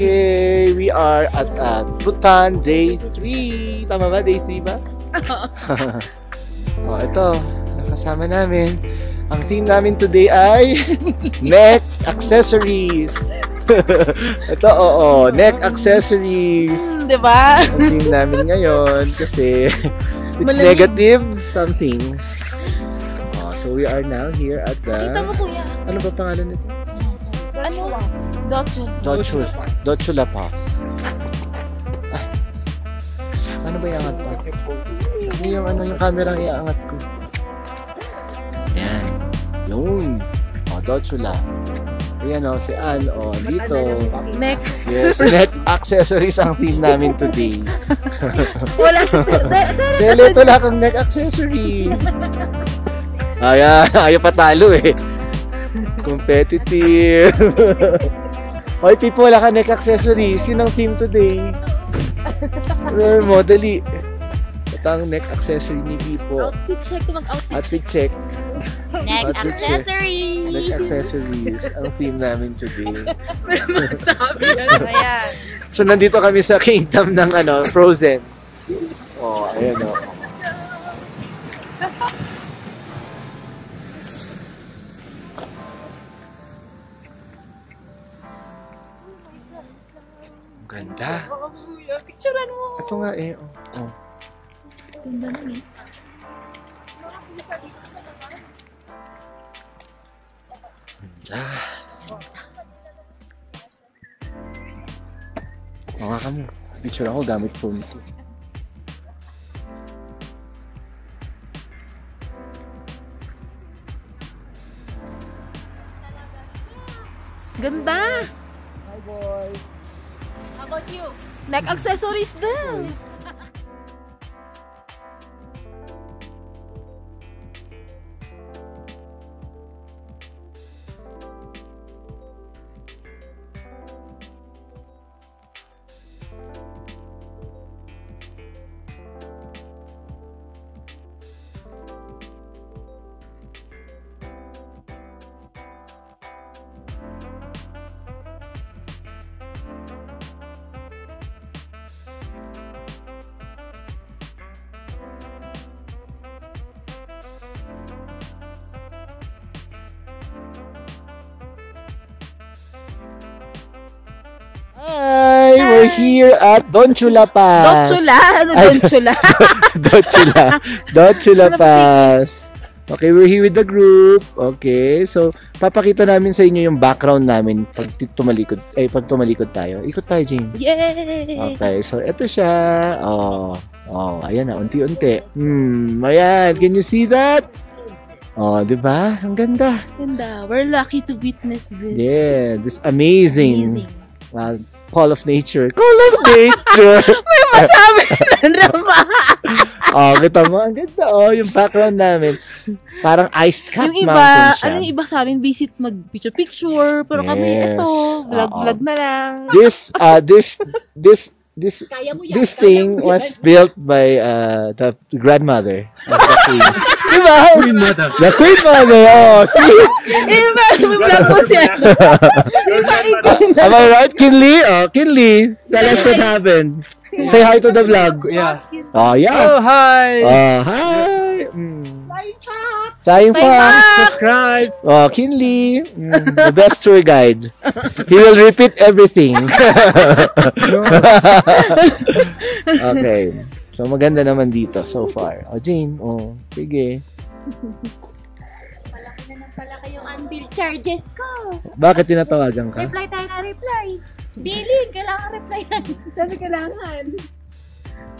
Okay, we are at Bhutan Day 3. Tama ba? Day 3 ba? Oh, ito. Nakasama namin. Ang theme namin today ay neck accessories. Ito, oo. Neck accessories. Diba? Ang theme namin ngayon kasi it's negative something. Oh, so we are now here at the... Kita mo, kuya. Ano ba pangalan nito? Ano? Dochula Pass. Ah. Ano ba iangat pa? Yung camera ang iangat ko. Ayan. Yun. O, Dochula. Ayan o, si Ann. O, dito. Neck. Yes, neck accessories ang team namin today. Wala sa... Dahil ito lang ang neck accessory. Ayaw patalo eh. Competitive. Hoy, people, wala ka neck accessories. Yun ang team today. Dali. Ito ang neck accessory ni Pipo. Outfit check. Outfit check. Neck accessories. Neck accessories. Ang team namin today. Sabi yan. Ayan. So, nandito kami sa kingdom ng Frozen. Oh, ayan o. Ganda. Picturean mo. Ito nga eh. Oh. Ganda na eh. Ganda. Mga kamo. Picture ako gamit phone ko. Ganda. Hi boy. How about you? Neck accessories din. Hi! We're here at Dochula Pass. Dochula? Ano Dochula? Dochula Pass. Okay, we're here with the group. Okay, so papakita namin sa inyo yung background namin pag tumalikod tayo. Ikot tayo, Jane. Yay! Okay, so ito siya. Ayan na, unti-unti. Ayan, can you see that? Oh, di ba? Ang ganda. Ganda. We're lucky to witness this. Yeah, this amazing. Call of nature. Call of nature! May masabi na naman. Kita mo. Ang ganda, yung background namin. Parang iced cap yung iba, mountain siya. yung iba sa amin, visit mag-picture-picture. Pero kami, ito, vlog-vlog na lang. This thing was built by the grandmother of the queen. Diba? The queen mother. Oh, see? Vlog mo siya. Am I right, Kinley? Oh, Kinley, tell us what happened. Say hi to the vlog. Yeah. Oh, yeah. Oh, hi. Oh, hi. Flying Fox. Subscribe. Oh, Kinley, the best tour guide. He will repeat everything. Okay. So, maganda naman dito so far. Oh, Jane. Oh, sige. Malaki na ng palaki yung unbilled charges ko. Bakit tinatawagan ka? Reply tayo na reply. Billing, kailangan reply yan. Sabi kailangan.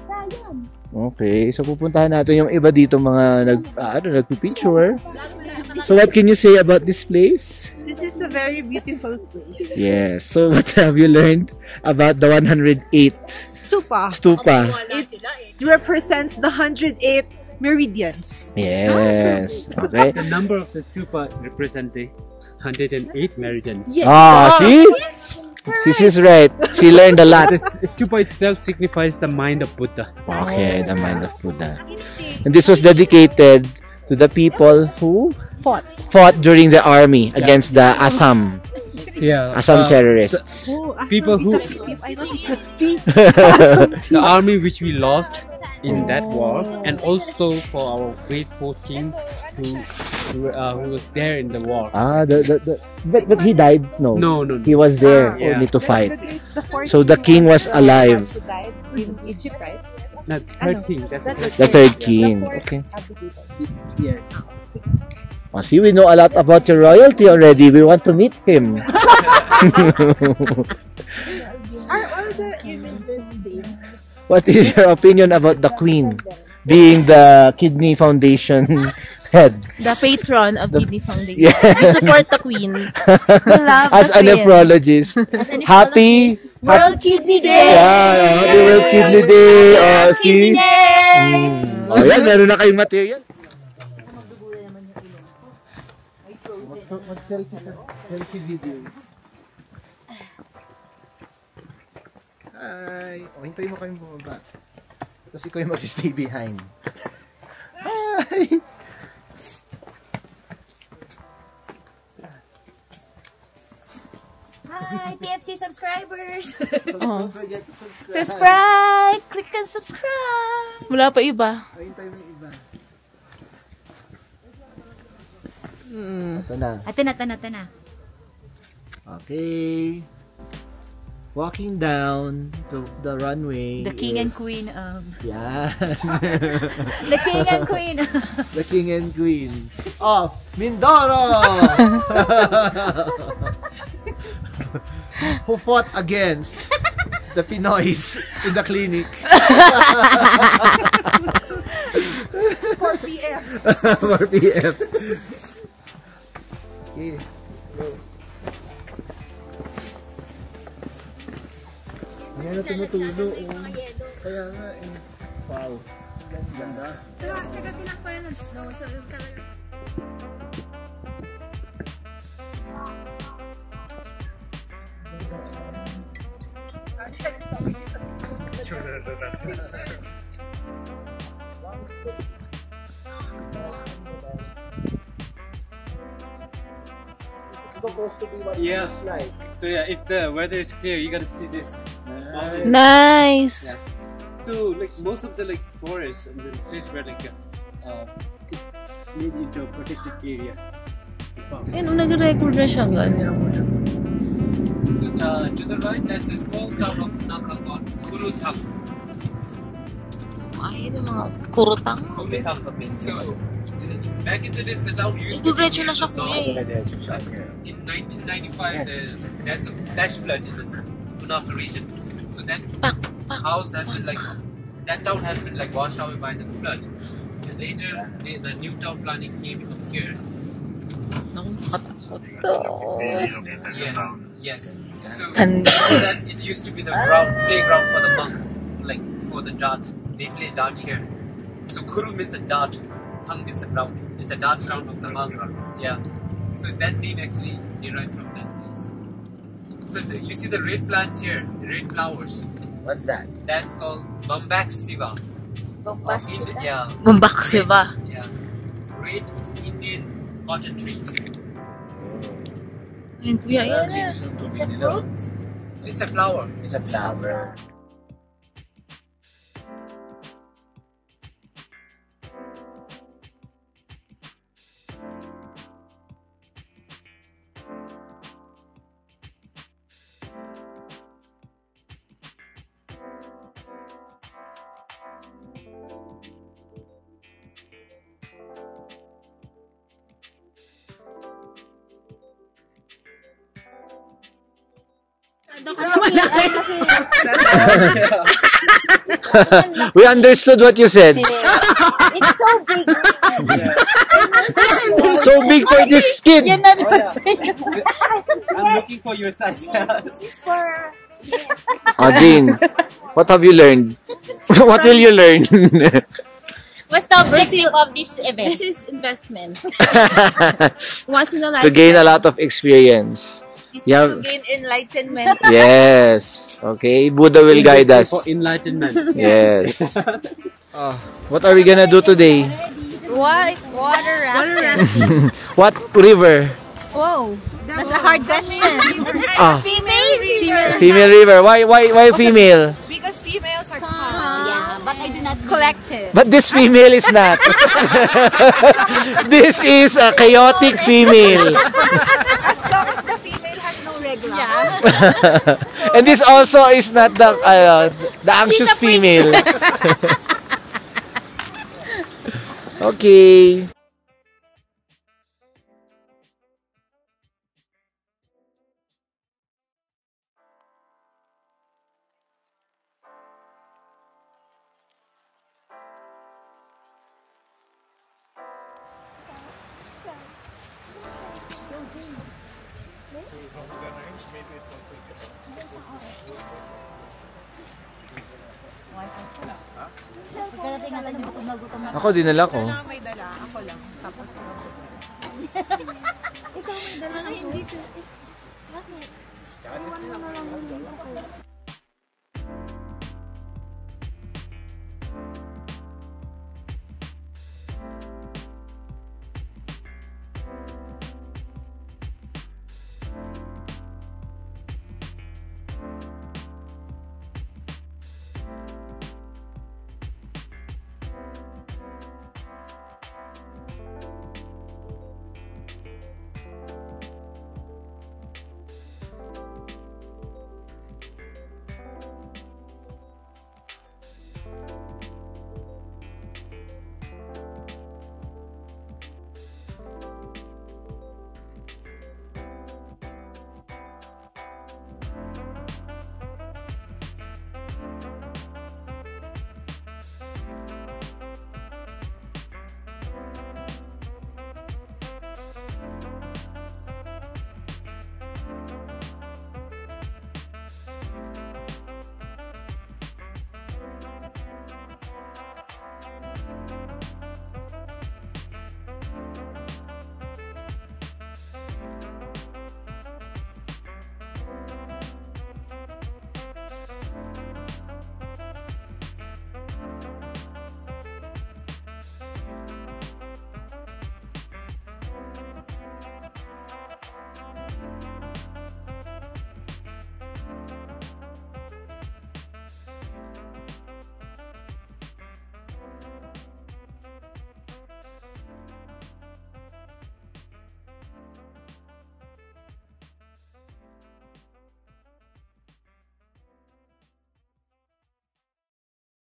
Sayang. Okay. So, pupuntahan natin yung iba dito mga nagpipicture. So, what can you say about this place? This is a very beautiful place. Yes. So, what have you learned about the 108 stupa? It represents the 108 meridians. Yes. Okay. The number of the stupa represent the 108 meridians. Yes. See? She's right. She learned a lot. The stupa itself signifies the mind of Buddha. Okay, the mind of Buddha. And this was dedicated to the people who Fought. fought during the army against the Assam. Yeah. Some terrorists. Oh, People who- I don't think The army which we lost in that war, and also for our grade 14 who was there in the war. But he died? No. No. He was there Yeah. only to fight. So the king was alive. In Egypt, right? Not 13. That's The third king. Okay. Yes. Oh, see, we know a lot about your royalty already. We want to meet him. Are all the images same? What is your opinion about the queen being the Kidney Foundation head? The patron of Kidney Foundation. Yeah. We support the queen. We love As the a queen. nephrologist. Happy World Kidney Day! Yeah, happy World Kidney Day. Oh, see? Kidney Day! Oh, yan, meron na kayong material. Selfie video. Hi. O, hintayin mo kayong bumaba. Tapos ikaw yung mag-stay behind. Hi. Hi, TFC subscribers! Don't forget to subscribe. Subscribe! Click and subscribe! Wala pa iba. O, hintayin mo yung iba. Ito na. Ata na. Okay. Walking down to the runway. The king and is- queen of... Yan. The king and queen of... The king and queen of Mindoro! Who fought against the Pinoys in the clinic. 4 p.m. 4 p.m. Okay, go. Ayan na tumutulo. Kaya nga eh. Wow. Ganda. Kagabi lang pala nag-snow, so talaga... Supposed to be what Yeah. it's like. So yeah, if the weather is clear, you gotta see this. mountain. Nice! So like most of the like forests and the place where like made into a protected area. Ayun, nag-record na siya ganyan. So to the right, that's a small town of Nakagon, Kurutang. Ay, yung mga kurutang. So back in the days, the town used to Diretso na siya, be kuya eh. in 1995, there's a flash flood in this Punaka region. So that house has been like, that town has been like washed away by the flood. And later, the new town planning came here. Yes. So that it used to be the playground for the monk, like for the dart. They play dart here. So Kuru means a dart, Hang is a ground. It's a dart ground of the monk. Yeah. So that name actually derived from that place. So you see the red plants here, the red flowers. What's that? That's called Bombax Siva. Yeah. Bumbak siya. Yeah. Great Indian cotton trees. Ayun, kuya, yan. It's a fruit? It's a flower. It's a flower. We understood what you said. It's so big. So big for this kid. Yan na I'm looking for your size. This is for... Dean, what have you learned? What will you learn? What's the objective of this event? This is investment. Once in a To gain a lot of experience. This Yeah. is to gain enlightenment. Yes. Okay, Buddha will guide us. For enlightenment. Yes. What are we gonna do today? What? Water rafting. What river? Whoa. That's a hard question. Ah, Female. female river. Why female? Because females are calm. Yeah, but I do not collective. But this female is not. This is a chaotic female. As long as the female has no regular. Yeah. And this also is not the anxious female. Okay. Ako dinala ko. May dala. Ako lang. Tapos Ikaw may dala. Hindi to. Bakit?